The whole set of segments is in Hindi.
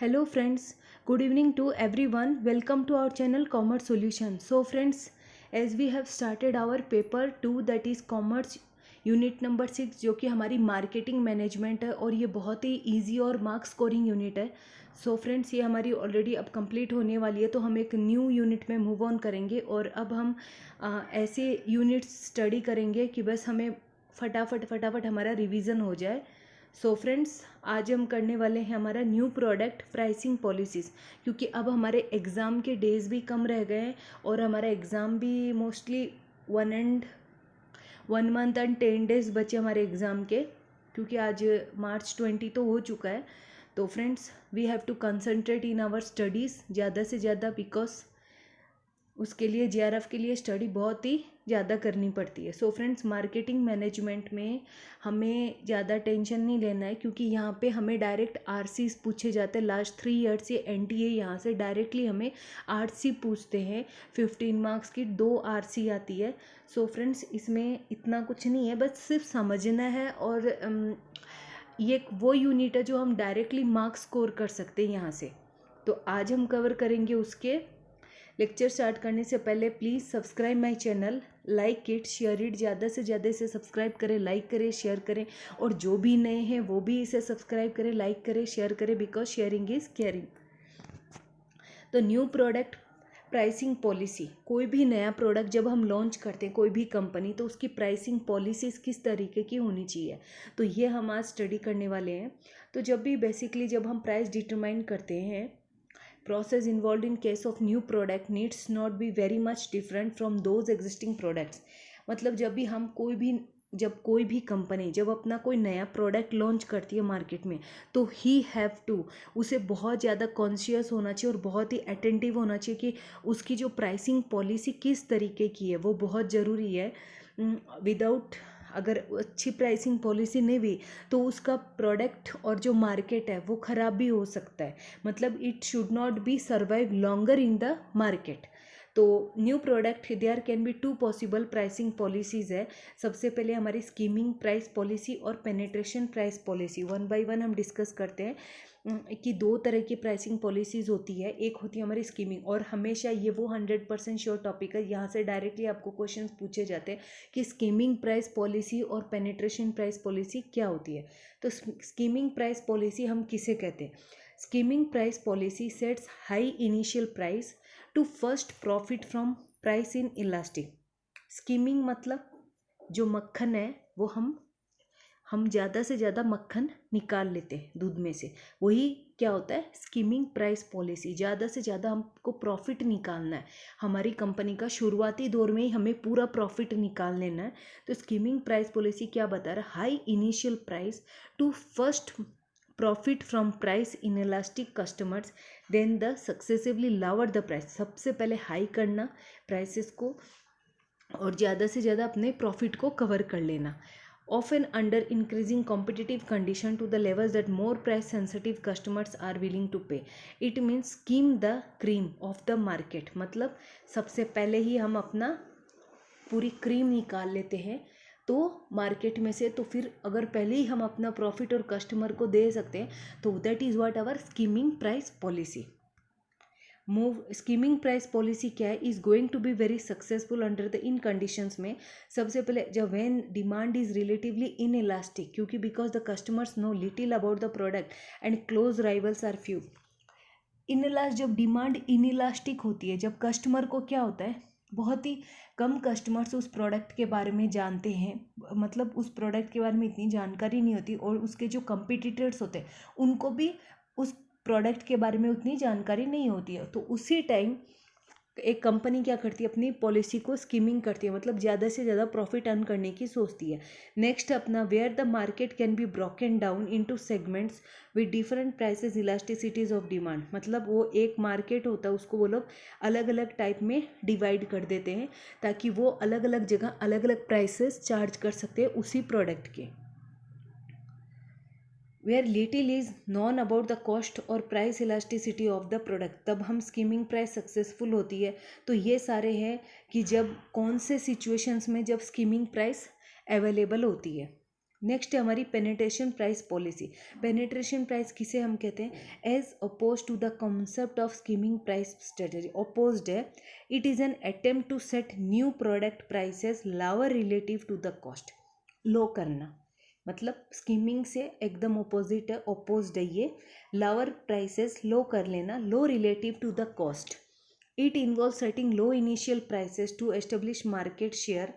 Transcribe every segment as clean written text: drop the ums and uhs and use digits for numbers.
Hello friends, good evening to everyone. Welcome to our channel Commerce Solution. So friends, as we have started our paper 2 that is Commerce unit number 6 जो कि हमारी मार्केटिंग मैनेजमेंट है और ये बहुत ही इजी और मार्क स्कोरिंग यूनिट है. सो फ्रेंड्स ये हमारी ऑलरेडी अब कंप्लीट होने वाली है तो हम एक न्यू यूनिट में मूव ऑन करेंगे और अब हम ऐसे यूनिट्स स्टडी करेंगे कि बस हमें फटाफट हमारा रिवीजन हो जाए. सो फ्रेंड्स आज हम करने वाले हैं हमारा न्यू प्रोडक्ट प्राइसिंग पॉलिसीज़, क्योंकि अब हमारे एग्ज़ाम के डेज़ भी कम रह गए हैं और हमारा एग्ज़ाम भी मोस्टली 1 मंथ एंड 10 डेज़ बचे हमारे एग्ज़ाम के, क्योंकि आज March 20 तो हो चुका है. तो friends we have to concentrate in our studies ज़्यादा से ज़्यादा, बिकॉज उसके लिए JRF के लिए स्टडी बहुत ही ज़्यादा करनी पड़ती है. सो फ्रेंड्स मार्केटिंग मैनेजमेंट में हमें ज़्यादा टेंशन नहीं लेना है, क्योंकि यहाँ पे हमें डायरेक्ट RCs पूछे जाते हैं. लास्ट 3 ईयर्स से NTA यहाँ से डायरेक्टली हमें RC पूछते हैं. 15 मार्क्स की 2 RC आती है. सो फ्रेंड्स इसमें इतना कुछ नहीं है, बस सिर्फ समझना है. और ये वो यूनिट है जो हम डायरेक्टली मार्क्स स्कोर कर सकते हैं यहाँ से. तो आज हम कवर करेंगे उसके. लेक्चर स्टार्ट करने से पहले please subscribe my channel, like it, share it. ज़्यादा से ज़्यादा इसे सब्सक्राइब करें, लाइक करें, शेयर करें. और जो भी नए हैं वो भी इसे सब्सक्राइब करें, लाइक करें, शेयर करें, बिकॉज शेयरिंग इज़ केयरिंग. तो न्यू प्रोडक्ट प्राइसिंग पॉलिसी, कोई भी नया प्रोडक्ट जब हम लॉन्च करते हैं कोई भी कंपनी, तो उसकी प्राइसिंग पॉलिसीज़ किस तरीके की होनी चाहिए, तो ये हम आज स्टडी करने वाले हैं. तो जब हम प्राइस डिटरमाइन करते हैं, process involved in case of new product needs not be very much different from those existing products. मतलब जब कोई भी कंपनी जब अपना कोई नया प्रोडक्ट लॉन्च करती है मार्केट में, तो ही हैव टू उसे बहुत ज़्यादा कॉन्शियस होना चाहिए और बहुत ही अटेंटिव होना चाहिए कि उसकी जो प्राइसिंग पॉलिसी किस तरीके की है, वो बहुत ज़रूरी है. विदाउट अगर अच्छी प्राइसिंग पॉलिसी नहीं हुई तो उसका प्रोडक्ट और जो मार्केट है वो ख़राब भी हो सकता है. मतलब it should not be survive longer in the market. तो new product there can be 2 possible pricing policies है. सबसे पहले हमारी स्कीमिंग प्राइस पॉलिसी और पेनिट्रेशन प्राइस पॉलिसी. 1 बाय 1 हम डिस्कस करते हैं कि 2 तरह की प्राइसिंग पॉलिसीज़ होती है. एक होती है हमारी स्कीमिंग, और हमेशा ये वो 100% श्योर टॉपिक है, यहाँ से डायरेक्टली आपको क्वेश्चंस पूछे जाते हैं कि स्कीमिंग प्राइस पॉलिसी और पेनिट्रेशन प्राइस पॉलिसी क्या होती है. तो स्कीमिंग प्राइस पॉलिसी हम किसे कहते हैं? Skimming price policy sets high initial price to first profit from price in elastic. Skimming मतलब जो मक्खन है वो हम ज़्यादा से ज़्यादा मक्खन निकाल लेते हैं दूध में से, वही क्या होता है स्कीमिंग प्राइस पॉलिसी. ज़्यादा से ज़्यादा हमको प्रॉफिट निकालना है. हमारी कंपनी का शुरुआती दौर में ही हमें पूरा प्रॉफिट निकाल लेना है. तो स्कीमिंग प्राइस पॉलिसी क्या बता रहा है? High initial price to first profit from price in elastic customers, then the successively lower the price. सबसे पहले हाई करना प्राइसेस को और ज़्यादा से ज़्यादा अपने प्रॉफिट को कवर कर लेना. Often under increasing competitive condition to the levels that more price sensitive customers are willing to pay. It means skim the cream of the market. मतलब सबसे पहले ही हम अपना पूरी क्रीम निकाल लेते हैं तो मार्केट में से, तो फिर अगर पहले ही हम अपना प्रॉफिट और कस्टमर को दे सकते हैं तो that is what our skimming price policy. Skimming price policy क्या है? Is going to be very successful under the in conditions में. सबसे पहले जब when demand is relatively inelastic, क्योंकि because the customers know little about the product and close rivals are few. जब डिमांड इन इलास्टिक होती है, जब कस्टमर को क्या होता है, बहुत ही कम कस्टमर्स उस प्रोडक्ट के बारे में जानते हैं, मतलब उस प्रोडक्ट के बारे में इतनी जानकारी नहीं होती, और उसके जो कंपिटिटर्स होते हैं उनको भी उस प्रोडक्ट के बारे में उतनी जानकारी नहीं होती है. तो उसी टाइम एक कंपनी क्या करती है, अपनी पॉलिसी को स्कीमिंग करती है, मतलब ज़्यादा से ज़्यादा प्रॉफिट अर्न करने की सोचती है. नेक्स्ट अपना where the market can be broken down into segments with different prices elasticities of demand. मतलब वो एक मार्केट होता है, उसको वो लोग अलग अलग टाइप में डिवाइड कर देते हैं ताकि वो अलग अलग जगह अलग अलग प्राइसेस चार्ज कर सकते हैं उसी प्रोडक्ट के. Where little is known about the cost और price elasticity of the product, तब हम स्कीमिंग प्राइस सक्सेसफुल होती है. तो ये सारे हैं कि जब कौन से सिचुएशंस में जब स्कीमिंग प्राइस अवेलेबल होती है. नेक्स्ट है हमारी penetration price policy. Penetration price किसे हम कहते हैं? As oppose to the concept of skimming price strategy, opposed है। It is an attempt to set new product prices lower relative to the cost. Low करना मतलब स्कीमिंग से एकदम अपोजिट है, अपोज्ड है ये। लोअर प्राइसेस लो कर लेना, low relative to the cost. It involve setting low initial prices to establish market share.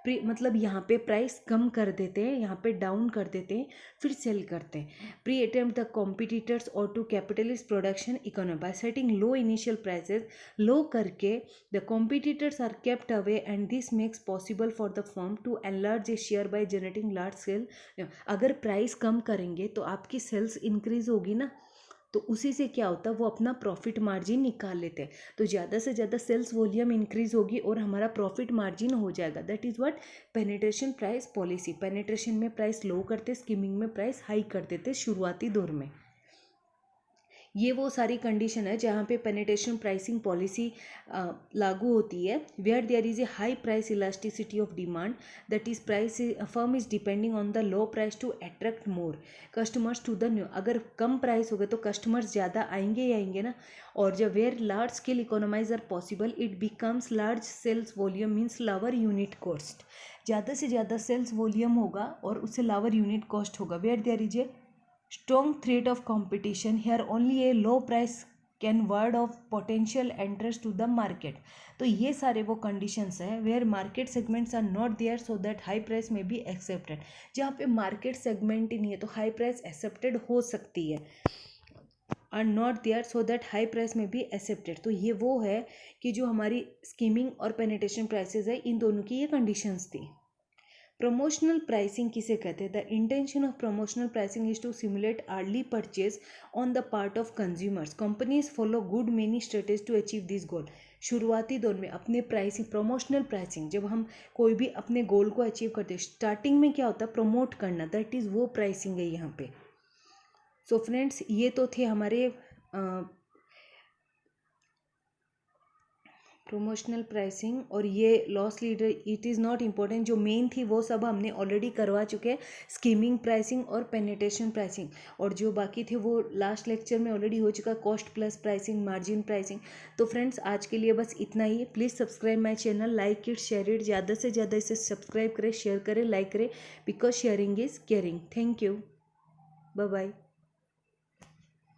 मतलब यहाँ पे प्राइस कम कर देते हैं, यहाँ पे डाउन कर देते हैं, फिर सेल करते हैं। प्री अटेम्प्ट द कॉम्पिटिटर्स और to capitalist production economy by setting low initial prices. Low करके the competitors are kept away and this makes possible for the firm to enlarge a share by generating large sale. अगर प्राइस कम करेंगे तो आपकी सेल्स इंक्रीज होगी ना, तो उसी से क्या होता है, वो अपना प्रॉफिट मार्जिन निकाल लेते हैं। तो ज़्यादा से ज़्यादा सेल्स वॉल्यूम इंक्रीज होगी और हमारा प्रॉफिट मार्जिन हो जाएगा। That is what penetration price policy. Penetration में प्राइस लो करते, स्कीमिंग में प्राइस हाई कर देते शुरुआती दौर में। ये वो सारी कंडीशन है जहाँ पे पेनिट्रेशन प्राइसिंग पॉलिसी लागू होती है। Where there is a high price elasticity of demand, that is price firm is depending on the low price to attract more customers to the new. अगर कम प्राइस हो गए तो कस्टमर्स ज़्यादा आएंगे ही आएंगे ना। और जब where large scale economies are possible it becomes large sales volume means lower unit cost. ज़्यादा से ज़्यादा सेल्स वॉल्यूम होगा और उससे लोअर यूनिट कॉस्ट होगा। Where there is a strong threat of competition, here only a low price can ward off potential entrants to the market। तो ये सारे वो conditions हैं where market segments are not there so that high price may be accepted। जहाँ पे market segment ही नहीं है तो high price accepted हो सकती है, are not there so that high price may be accepted। तो ये वो है कि जो हमारी स्कीमिंग और पेनिट्रेशन प्राइसेस है, इन दोनों की ये कंडीशंस थी। प्रमोशनल प्राइसिंग किसे कहते हैं? The intention of promotional pricing is to simulate early purchase on the part of consumers. Companies follow good many strategy to achieve this goal. शुरुआती दौर में अपने प्राइसिंग, प्रमोशनल प्राइसिंग, जब हम कोई भी अपने गोल को अचीव करते हैं, स्टार्टिंग में क्या होता है, प्रमोट करना, दैट इज़ वो प्राइसिंग है यहाँ पे। सो फ्रेंड्स, ये तो थे हमारे प्रमोशनल प्राइसिंग और ये loss leader. It is not important, जो मेन थी वो सब हमने ऑलरेडी करवा चुके हैं, स्कीमिंग प्राइसिंग और पेनिट्रेशन प्राइसिंग। और जो बाकी थे वो लास्ट लेक्चर में ऑलरेडी हो चुका, cost plus pricing, margin pricing. तो फ्रेंड्स, आज के लिए बस इतना ही। Please subscribe my channel, like it, share it, ज़्यादा से ज़्यादा इसे सब्सक्राइब करें, शेयर करें, लाइक करें, because sharing is caring. Thank you, bye bye.